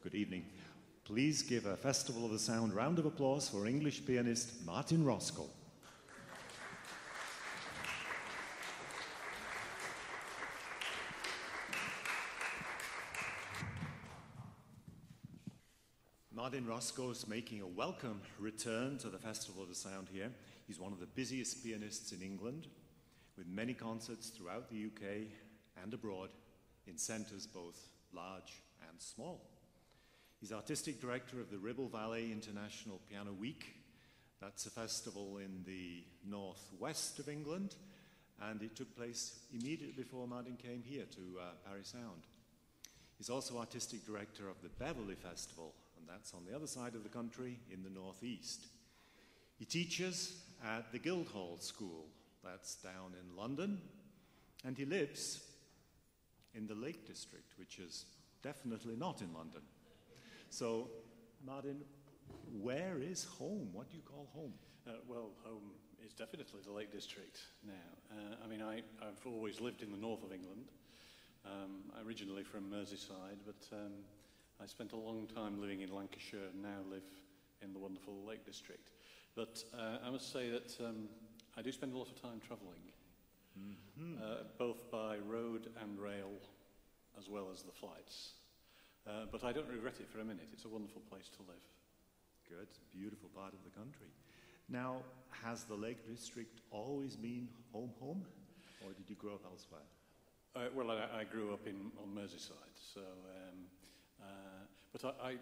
good evening. Please give a Festival of the Sound round of applause for English pianist Martin Roscoe. Martin Roscoe is making a welcome return to the Festival of the Sound here. He's one of the busiest pianists in England, with many concerts throughout the UK and abroad in centres both large and small. He's artistic director of the Ribble Valley International Piano Week. That's a festival in the northwest of England, and it took place immediately before Martin came here to Paris Sound. He's also artistic director of the Beverley Festival, and that's on the other side of the country in the northeast. He teaches at the Guildhall School, that's down in London, and he lives in the Lake District, which is definitely not in London. So, Martin, where is home? What do you call home? Well, home is definitely the Lake District now. I've always lived in the north of England. I'm originally from Merseyside, but I spent a long time living in Lancashire and now live in the wonderful Lake District. But I must say that I do spend a lot of time travelling, both by road and rail, as well as the flights. But I don't regret it for a minute. It's a wonderful place to live. Good, beautiful part of the country. Now, has the Lake District always been home, or did you grow up elsewhere? Well, I grew up on Merseyside, so. But I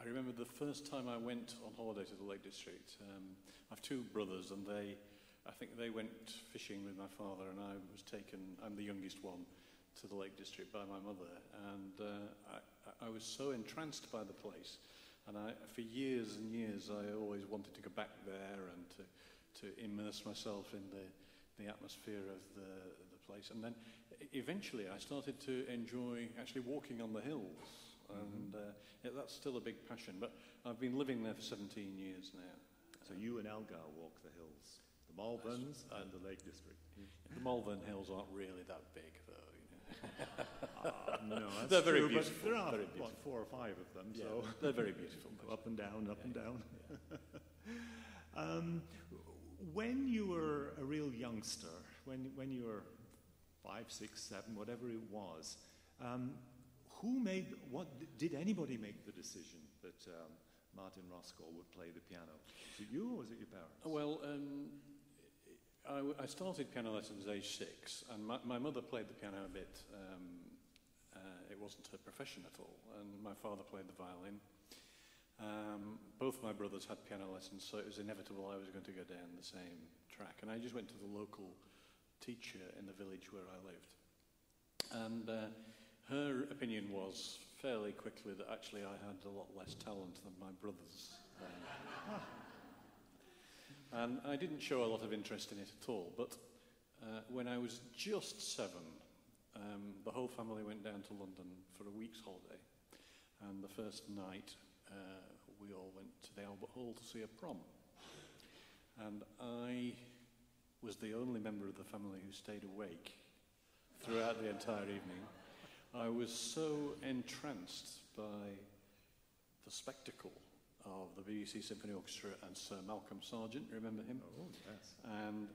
remember the first time I went on holiday to the Lake District. I have two brothers, and I think they went fishing with my father, and I was taken. I'm the youngest one, to the Lake District by my mother, and I was so entranced by the place, and for years and years I always wanted to go back there and to immerse myself in the atmosphere of the place. And then eventually I started to enjoy actually walking on the hills, and that's still a big passion, but I've been living there for 17 years now. So you and Elgar walk the hills, the Malverns and the Lake District. The Malvern Hills aren't really that big, though. No, that's they're true, very beautiful. But there are, very beautiful. 4 or 5 of them, yeah, so they're very beautiful. Up and down, up and down. Yeah. When you were a real youngster, when you were 5, 6, 7, whatever it was, did anybody make the decision that Martin Roscoe would play the piano? Was it you or was it your parents? Well, I started piano lessons at age 6, and my mother played the piano a bit. It wasn't her profession at all, and my father played the violin. Both my brothers had piano lessons, so it was inevitable I was going to go down the same track. And I just went to the local teacher in the village where I lived. And her opinion was fairly quickly that actually I had a lot less talent than my brothers. And I didn't show a lot of interest in it at all, but when I was just 7, the whole family went down to London for a week's holiday, and the first night we all went to the Albert Hall to see a prom. And I was the only member of the family who stayed awake throughout the entire evening. I was so entranced by the spectacle of the BBC Symphony Orchestra and Sir Malcolm Sargent, remember him? Oh, yes. And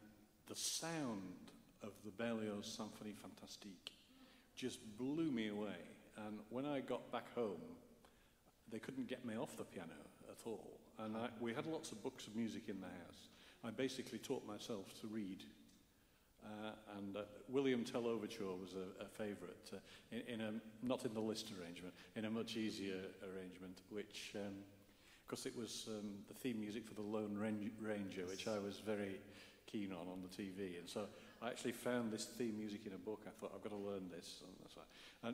the sound of the Berlioz Symphonie Fantastique just blew me away. And when I got back home, they couldn't get me off the piano at all. And we had lots of books of music in the house. I basically taught myself to read. And William Tell Overture was a favourite, not in the Liszt arrangement, in a much easier arrangement, which... because it was the theme music for the Lone Ranger, which I was very keen on the TV. And so I actually found this theme music in a book. I thought, I've got to learn this. And that's why.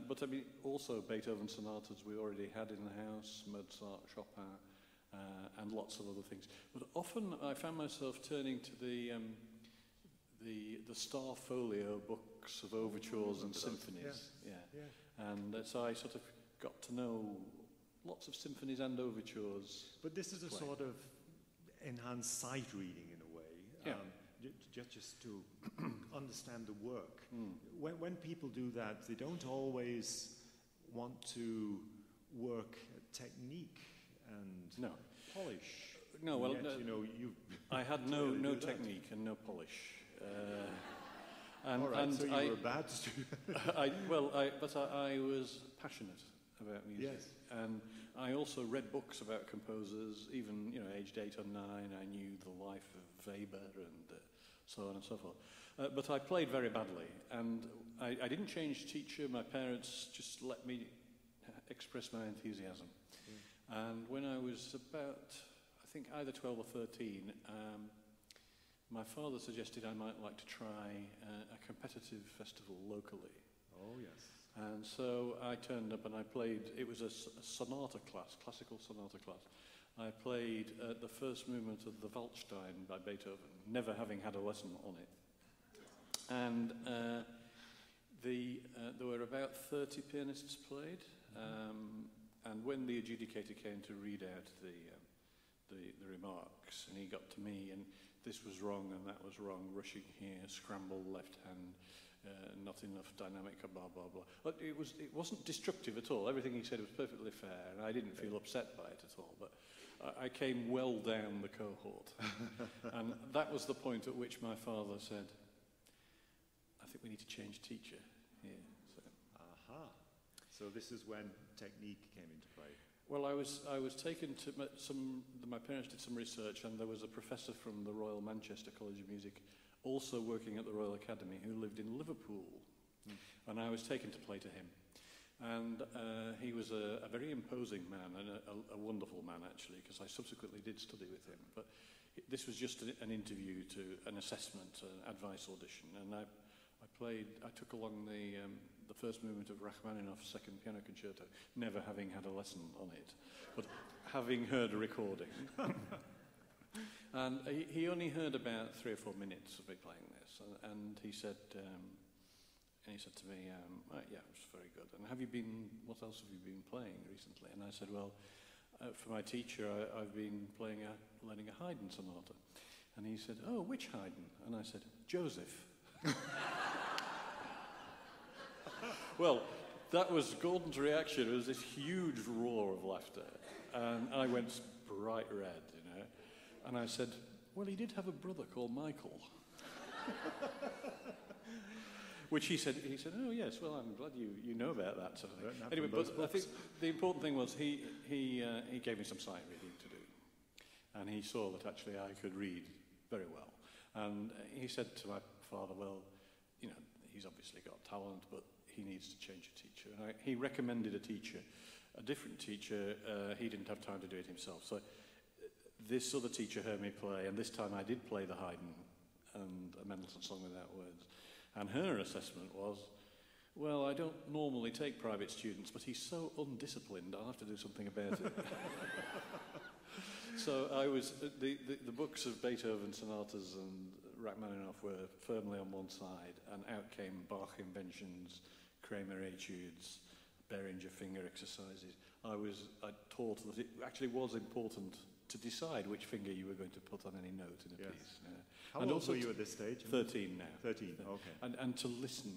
But I mean, also Beethoven sonatas we already had in the house, Mozart, Chopin, and lots of other things. But often I found myself turning to the Star Folio books of overtures and symphonies. Yeah. And so I sort of got to know lots of symphonies and overtures. But this is a sort of enhanced sight reading in a way. Yeah. Just to understand the work. When people do that, they don't always want to work at technique and No. polish. No, well, yet, no, you know, you I had clearly no do that. technique and no polish. All right, so you were a bad student. But I was passionate about music. Yes. And I also read books about composers, even, you know, aged 8 or 9, I knew the life of Weber and so on and so forth. But I played very badly, and I didn't change teacher. My parents just let me express my enthusiasm. Mm. And when I was about, I think, either 12 or 13, my father suggested I might like to try a competitive festival locally. Oh, yes. And so I turned up and I played, it was a sonata class, classical sonata class. I played the first movement of the Waldstein by Beethoven, never having had a lesson on it. And there were about 30 pianists played, and when the adjudicator came to read out the remarks, and he got to me, and this was wrong and that was wrong, rushing here, scramble left hand, not enough dynamic, blah, blah, blah. But it wasn't destructive at all. Everything he said was perfectly fair, and I didn't feel upset by it at all. But I came well down the cohort. And that was the point at which my father said, I think we need to change teacher here. So. Aha. So this is when technique came into play. Well, I was taken to my parents did some research, and there was a professor from the Royal Manchester College of Music also working at the Royal Academy who lived in Liverpool. And I was taken to play to him. And he was a very imposing man, and a wonderful man, actually, because I subsequently did study with him. But this was just an interview to an assessment, an advice audition. And I took along the first movement of Rachmaninoff's Second Piano Concerto, never having had a lesson on it, but having heard a recording. And he only heard about 3 or 4 minutes of me playing this, and he said to me, yeah, it was very good. And what else have you been playing recently? And I said, well, for my teacher, I've been learning a Haydn sonata. And he said, oh, which Haydn? And I said, Joseph. Well, that was Gordon's reaction. It was this huge roar of laughter. And I went bright red, you know. And I said, well, he did have a brother called Michael. Which he said, oh, yes, well, I'm glad you know about that sort of thing. Anyway, but I think the important thing was he gave me some sight reading to do. And he saw that actually I could read very well. And he said to my father, well, you know, he's obviously got talent, but he needs to change a teacher. And he recommended a different teacher. He didn't have time to do it himself. So this other teacher heard me play, and this time I did play the Haydn and a Mendelssohn Song Without Words. And her assessment was, well, I don't normally take private students, but he's so undisciplined, I'll have to do something about it. So the books of Beethoven sonatas and Rachmaninoff were firmly on one side, and out came Bach inventions, Kramer etudes, Beringer finger exercises. I taught that it actually was important to decide which finger you were going to put on any note in a piece. Yeah. How old were you at this stage? 13 now. 13, okay. And to listen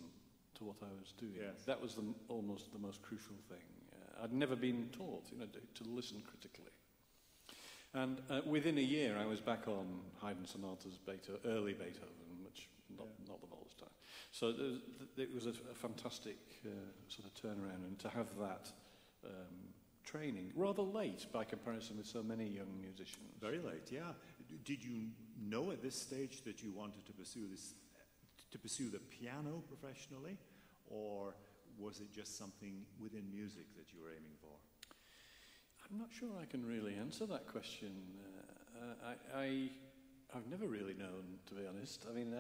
to what I was doing. Yes. That was almost the most crucial thing. I'd never been taught, you know, to listen critically. And within a year, I was back on Haydn sonatas, early Beethoven, which not the Waldstein. So it was a fantastic sort of turnaround, and to have that training rather late by comparison with so many young musicians. Very late, yeah. Did you know at this stage that you wanted to pursue the piano professionally, or was it just something within music that you were aiming for? I'm not sure I can really answer that question. I've never really known, to be honest. I mean,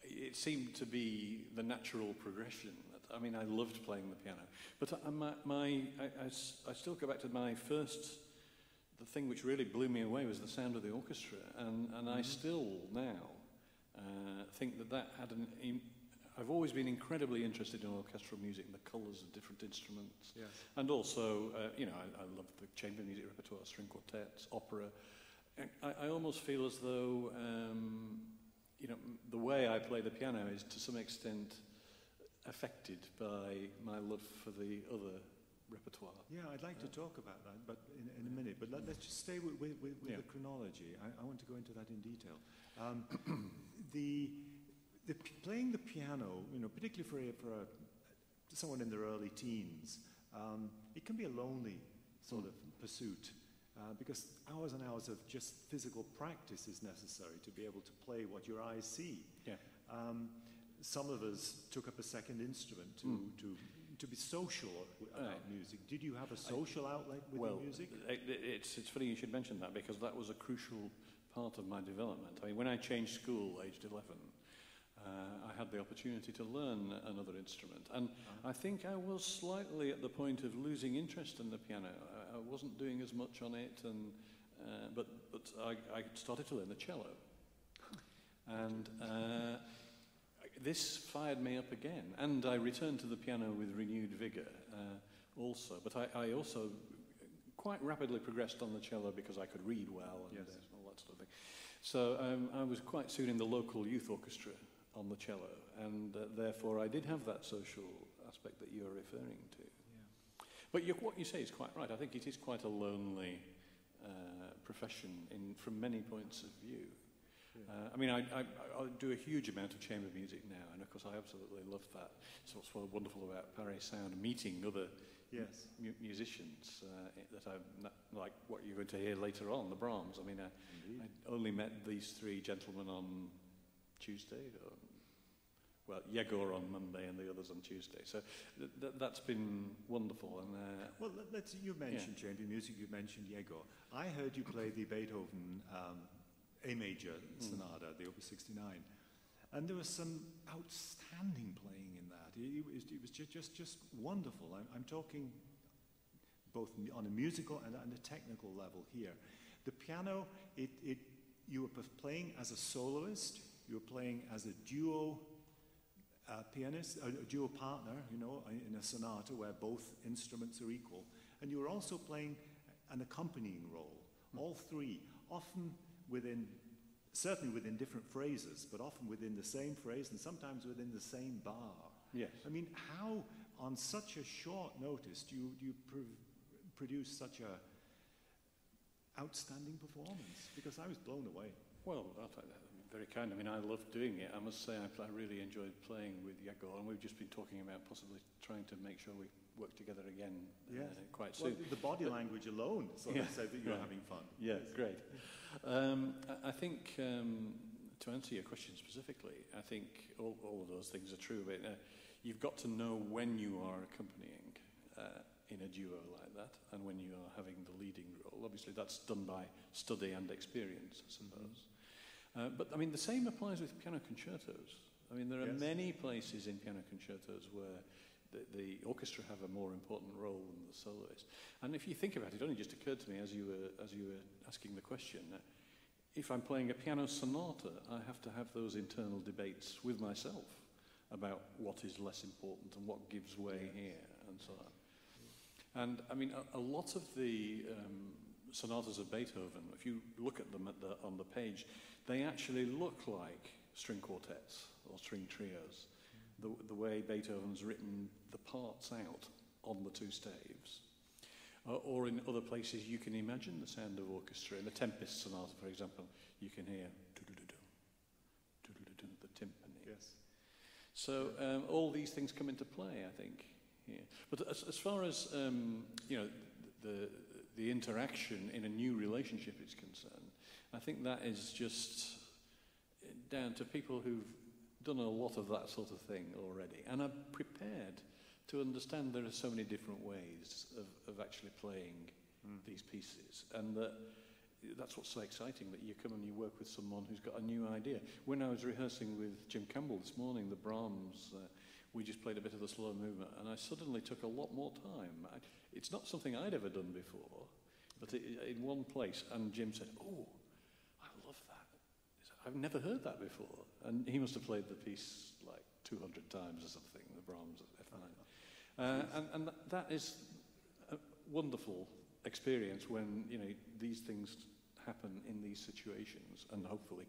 it seemed to be the natural progression. I mean, I loved playing the piano. But I still go back to the thing which really blew me away was the sound of the orchestra. And I still now think that had I've always been incredibly interested in orchestral music and the colours of different instruments. Yes. And also, you know, I love the chamber music repertoire, string quartets, opera. I almost feel as though, you know, the way I play the piano is to some extent affected by my love for the other repertoire. Yeah, I'd like to talk about that, but in a minute. But let's just stay with the chronology. I want to go into that in detail. Playing the piano, particularly for someone in their early teens, it can be a lonely sort of pursuit because hours and hours of just physical practice is necessary to be able to play what your eyes see. Yeah. Some of us took up a second instrument to be social about music. Did you have a social outlet with your music? It's funny you should mention that, because that was a crucial part of my development. I mean, when I changed school, aged 11, I had the opportunity to learn another instrument. And I think I was slightly at the point of losing interest in the piano. I wasn't doing as much on it, but I started to learn the cello. And this fired me up again. And I returned to the piano with renewed vigour also. But I also quite rapidly progressed on the cello because I could read well and all that sort of thing. So I was quite soon in the local youth orchestra on the cello, and therefore I did have that social aspect that you're referring to. Yeah. But what you say is quite right. I think it is quite a lonely profession from many points of view. Yeah. I mean, I do a huge amount of chamber music now, and of course I absolutely love that. So what's so wonderful about Paris Sound, meeting other musicians that like what you're going to hear later on, the Brahms. I mean, I only met these three gentlemen on Tuesday, Yegor on Monday and the others on Tuesday. So that's been wonderful. And you mentioned chamber music. You mentioned Yegor. I heard you play the Beethoven A major sonata, the Opus 69, and there was some outstanding playing in that. It was just wonderful. I'm talking both on a musical and a technical level here. The piano, you were playing as a soloist. You were playing as a duo pianist, a duo partner, in a sonata where both instruments are equal. And you were also playing an accompanying role, all three, often certainly within different phrases, but often within the same phrase and sometimes within the same bar. Yes. I mean, how, on such a short notice, do you produce such a outstanding performance? Because I was blown away. Well, very kind. I mean, I loved doing it. I must say I really enjoyed playing with Yegor, and we've just been talking about possibly trying to make sure we work together again quite soon. Well, the body language alone sort of said that you're having fun. Yeah, great. I think, to answer your question specifically, I think all of those things are true, but you've got to know when you are accompanying in a duo like that, and when you are having the leading role. Obviously, that's done by study and experience, I suppose. But, I mean, the same applies with piano concertos. I mean, there are many places in piano concertos where the orchestra have a more important role than the soloist. And if you think about it, it only just occurred to me as you were asking the question, if I'm playing a piano sonata, I have to have those internal debates with myself about what is less important and what gives way here, and so on. And, I mean, a lot of the sonatas of Beethoven, if you look at them on the page, they actually look like string quartets or string trios. The way Beethoven's written the parts out on the two staves. Or in other places you can imagine the sound of orchestra. In the Tempest Sonata, for example, you can hear the timpani. Yes. So all these things come into play, I think. Yeah. But as far as the interaction in a new relationship is concerned, I think that is just down to people who've done a lot of that sort of thing already and are prepared to understand there are so many different ways of actually playing these pieces, and that's what's so exciting, that you come and you work with someone who's got a new idea. When I was rehearsing with Jim Campbell this morning, the Brahms, we just played a bit of the slow movement, and I suddenly took a lot more time. It's not something I'd ever done before, but in one place, and Jim said, "Oh, I love that. I've never heard that before." And he must have played the piece like 200 times or something, the Brahms F9. And that is a wonderful experience when, these things happen in these situations, and hopefully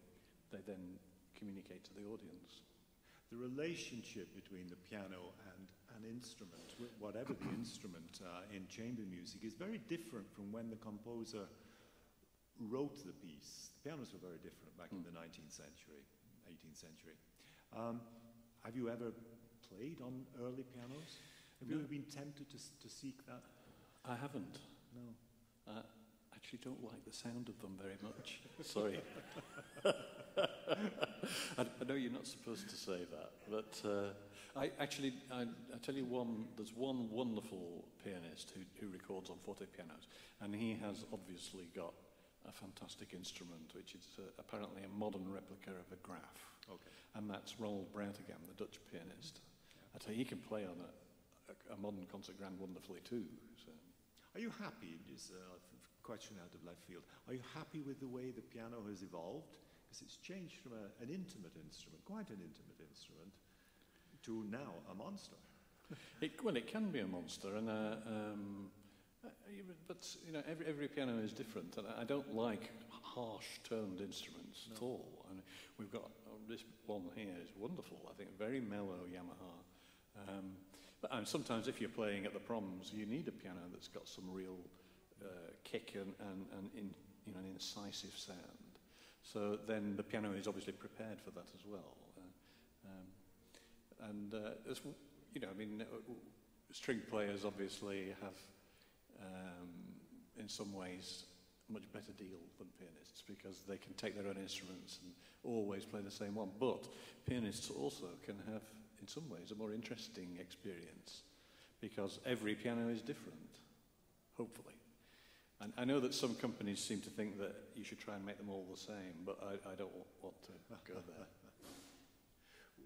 they then communicate to the audience. The relationship between the piano an instrument, whatever the instrument in chamber music, is very different from when the composer wrote the piece. The pianos were very different back in the 19th century, 18th century. Have you ever played on early pianos? Have you ever been tempted to seek that? I haven't. No. I actually don't like the sound of them very much. Sorry. I know you're not supposed to say that, but I tell you there's one wonderful pianist who records on forte pianos, and he has obviously got a fantastic instrument, which is apparently a modern replica of a graph. Okay. And that's Ronald Brautigam, the Dutch pianist. I tell you, he can play on a modern concert grand wonderfully too. So. Are you happy, this question out of left field, are you happy with the way the piano has evolved? Because it's changed from an intimate instrument, quite an intimate instrument, to now a monster. It can be a monster, and but you know, every piano is different, and I don't like harsh-toned instruments at all. And we've got this one here is wonderful. I think very mellow Yamaha. But sometimes, if you're playing at the proms, you need a piano that's got some real kick and an incisive sound. So then the piano is obviously prepared for that as well. String players obviously have, in some ways, a much better deal than pianists because they can take their own instruments and always play the same one. But pianists also can have, in some ways, a more interesting experience because every piano is different, hopefully. And I know that some companies seem to think that you should try and make them all the same, but I don't want to go there.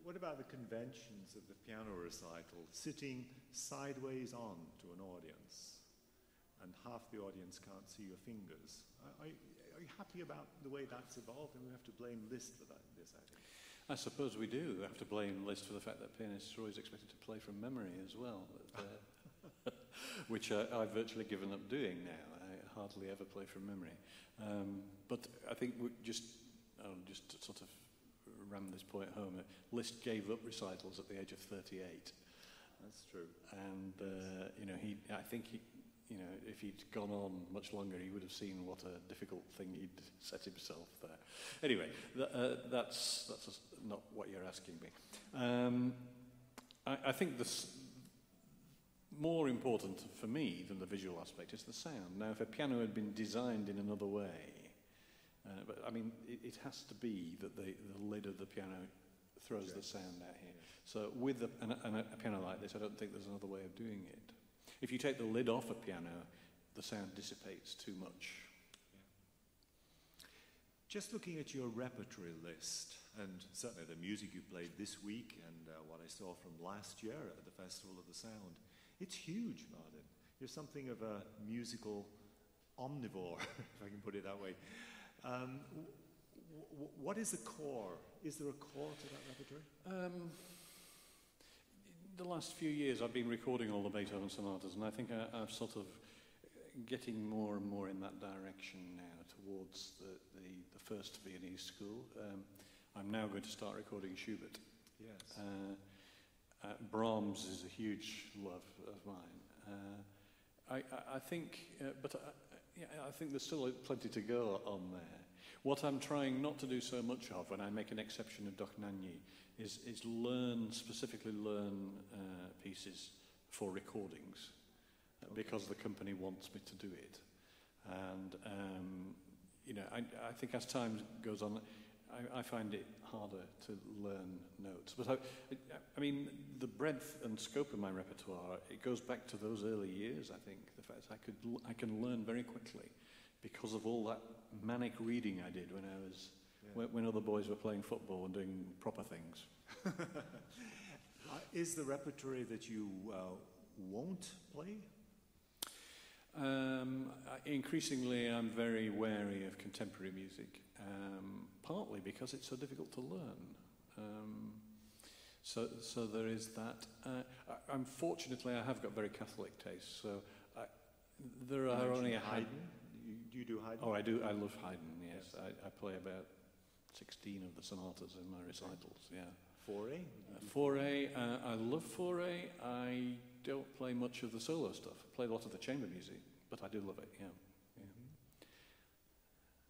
What about the conventions of the piano recital, sitting sideways on to an audience, and half the audience can't see your fingers? Are you happy about the way that's evolved? And we have to blame Liszt for that, I think. I suppose we do have to blame Liszt for the fact that pianists are always expected to play from memory as well, which I've virtually given up doing now. I hardly ever play from memory. But I think just to sort of ram this point home, Liszt gave up recitals at the age of 38. That's true. And I think if he'd gone on much longer, he would have seen what a difficult thing he'd set himself there. Anyway, that's not what you're asking me. I think more important for me than the visual aspect is the sound. Now, if a piano had been designed in another way, but I mean, it has to be that the lid of the piano throws the sound out here. So with a piano like this, I don't think there's another way of doing it. If you take the lid off a piano, the sound dissipates too much. Yeah. Just looking at your repertory list, and certainly the music you played this week and what I saw from last year at the Festival of the Sound, it's huge, Martin. You're something of a musical omnivore, if I can put it that way. What is the core? Is there a core to that repertory? The last few years I've been recording all the Beethoven sonatas, and I think I'm sort of getting more and more in that direction now towards the first Viennese school. I'm now going to start recording Schubert. Yes. Brahms is a huge love of mine. I think there's still plenty to go on there. What I'm trying not to do so much of, when I make an exception of Dochnagny, is specifically learn pieces for recordings, because the company wants me to do it. And I think as time goes on, I find it harder to learn notes. But I mean, the breadth and scope of my repertoire, it goes back to those early years, I think. The fact I can learn very quickly because of all that manic reading I did when I was when other boys were playing football and doing proper things. Is the repertory that you won't play? Increasingly, I'm very wary of contemporary music, partly because it's so difficult to learn. So there is that. Unfortunately, I have got very Catholic tastes, so there are only a Haydn. Do you do Haydn? Oh, I do. I love Haydn. Yes, I play about 16 of the sonatas in my recitals. Yeah. Foray? Foray, I love Foray. I don't play much of the solo stuff. I play a lot of the chamber music, but I do love it, yeah.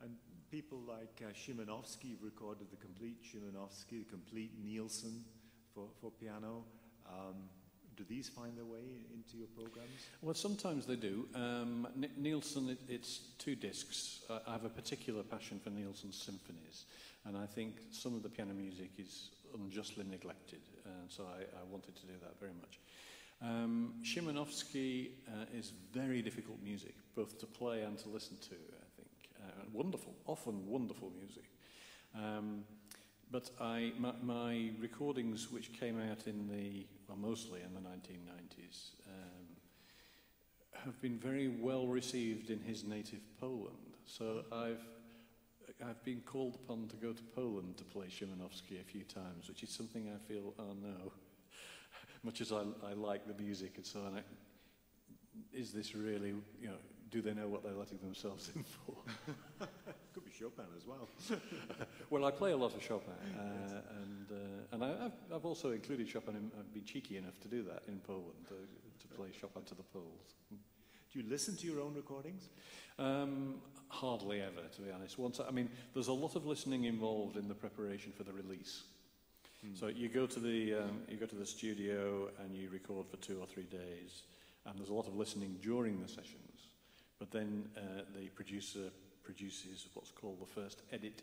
And people like Szymanowski recorded the complete Szymanowski, the complete Nielsen for piano. Do these find their way into your programs? Well, sometimes they do. Nielsen, it's 2 discs. I have a particular passion for Nielsen's symphonies, and I think some of the piano music is unjustly neglected, and so I wanted to do that very much. Szymanowski is very difficult music, both to play and to listen to, I think. Wonderful, often wonderful music. But my recordings, which came out mostly in the 1990s, have been very well received in his native Poland. So I've been called upon to go to Poland to play Szymanowski a few times, which is something I feel, oh no, much as I like the music and so on, is this really, do they know what they're letting themselves in for? Could be Chopin as well. Well, I play a lot of Chopin, and I've also included Chopin. I've been cheeky enough to do that in Poland, to play Chopin to the Poles. Do you listen to your own recordings? Hardly ever, to be honest. There's a lot of listening involved in the preparation for the release. So you go to the studio and you record for 2 or 3 days, and there's a lot of listening during the sessions. But then the producer produces what's called the first edit.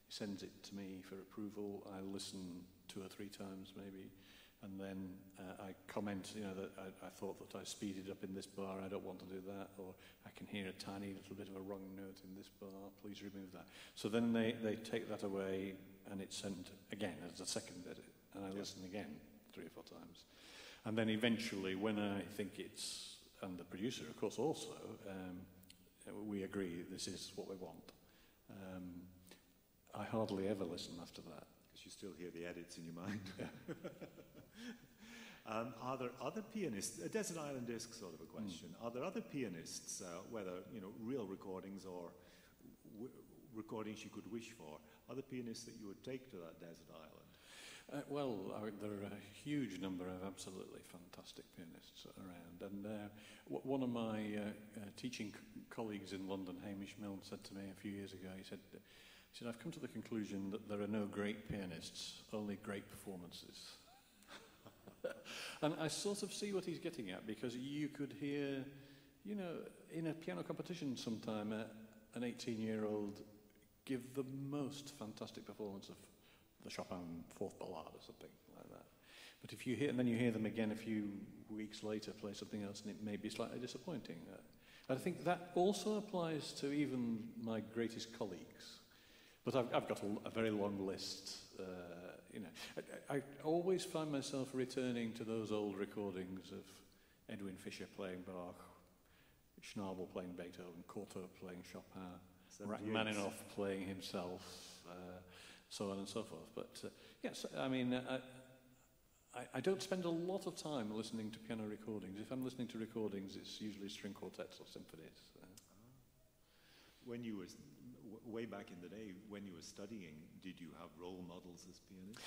He sends it to me for approval. I listen 2 or 3 times maybe, and then I comment, that I thought that I speeded up in this bar, I don't want to do that, or I can hear a tiny little bit of a wrong note in this bar, please remove that. So then they take that away, and it's sent again as a second edit, and I listen again 3 or 4 times. And then eventually, when I think it's, and the producer, of course, also, we agree this is what we want. I hardly ever listen after that. Because you still hear the edits in your mind. Are there other pianists, a Desert Island Disc sort of a question, are there other pianists, whether real recordings or recordings you could wish for, other pianists that you would take to that desert island? There are a huge number of absolutely fantastic pianists around, and one of my teaching colleagues in London, Hamish Milne, said to me a few years ago, he said, I've come to the conclusion that there are no great pianists, only great performances. And I sort of see what he's getting at, because you could hear, in a piano competition sometime, an 18-year-old give the most fantastic performance of the Chopin Fourth Ballade or something like that. But if you hear, and then you hear them again a few weeks later play something else, and it may be slightly disappointing. I think that also applies to even my greatest colleagues. But I've got a very long list. I always find myself returning to those old recordings of Edwin Fischer playing Bach, Schnabel playing Beethoven, Cortot playing Chopin, Rachmaninoff playing himself, so on and so forth. But yes, I don't spend a lot of time listening to piano recordings. If I'm listening to recordings, it's usually string quartets or symphonies. When you were, way back in the day, when you were studying, did you have role models as pianists?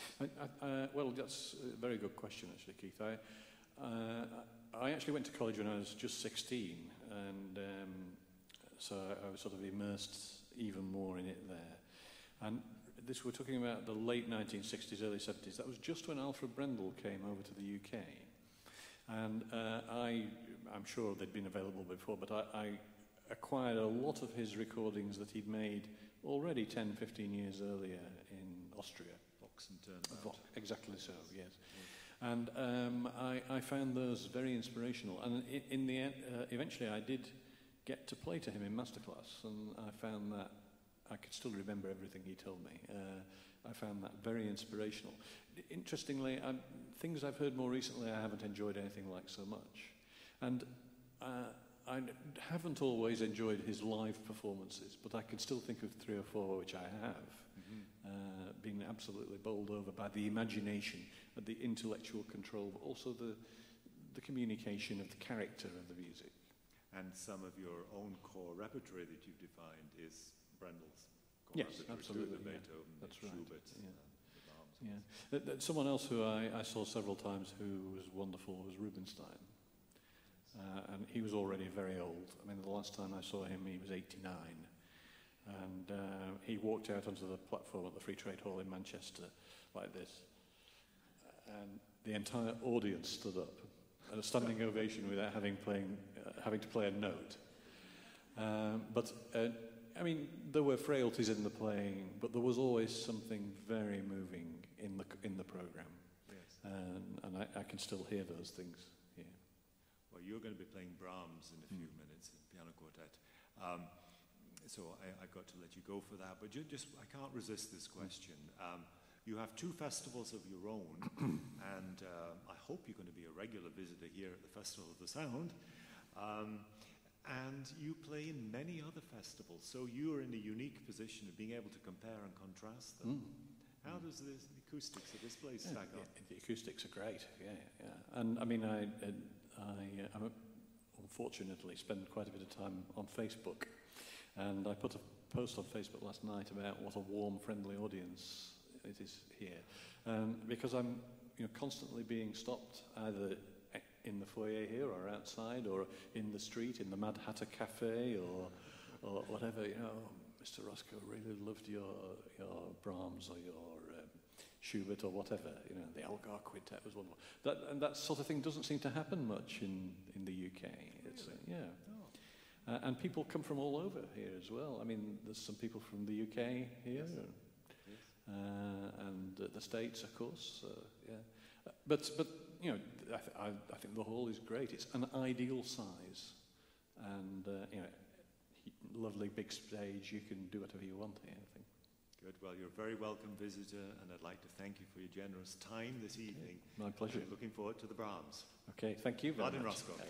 Well, that's a very good question, actually, Keith. I actually went to college when I was just 16, and so I was sort of immersed even more in it there. And we're talking about the late 1960s, early 70s. That was just when Alfred Brendel came over to the UK. And I'm sure they'd been available before, but I acquired a lot of his recordings that he'd made already 10, 15 years earlier in Austria. Vox and Turnabout. Exactly so, yes. And I found those very inspirational. And in the end, eventually I did get to play to him in masterclass, and I found that I could still remember everything he told me. I found that very inspirational. Interestingly, things I've heard more recently I haven't enjoyed anything like so much. And I haven't always enjoyed his live performances, but I can still think of 3 or 4 which I have, been absolutely bowled over by the imagination, the intellectual control, but also the communication of the character of the music. And some of your own core repertory that you've defined is Brendel's core yes, repertory, absolutely. the Beethoven, that's Schubert, right. Yeah. Someone else who I saw several times who was wonderful was Rubinstein. And he was already very old. I mean, the last time I saw him, he was 89. And he walked out onto the platform at the Free Trade Hall in Manchester like this. And the entire audience stood up at a standing ovation without having to play a note. I mean, there were frailties in the playing, but there was always something very moving in the program. Yes. And I can still hear those things. Yeah. Well, you're going to be playing Brahms in a few minutes, piano quartet. So I've got to let you go for that. But I can't resist this question. You have 2 festivals of your own, and I hope you're going to be a regular visitor here at the Festival of the Sound. And you play in many other festivals, so you are in a unique position of being able to compare and contrast them. How does the acoustics of this place stack up? The acoustics are great, yeah. And I mean, I unfortunately spend quite a bit of time on Facebook, and I put a post on Facebook last night about what a warm, friendly audience it is here, because I'm constantly being stopped either in the foyer here or outside or in the street in the Mad Hatter Cafe or whatever. Mr. Roscoe really loved your Brahms or your Schubert or whatever. The Algar Quintet was wonderful. That sort of thing doesn't seem to happen much in the UK. It's, really? Yeah. And people come from all over here as well. I mean, there's some people from the UK here. Yes. And the States, of course. Yeah. But I think the hall is great. It's an ideal size, and lovely big stage. You can do whatever you want here, I think. Good. Well, you're a very welcome visitor, and I'd like to thank you for your generous time this evening. My pleasure. Looking forward to the Brahms. Okay, thank you very Martin much. Roscoe. Okay.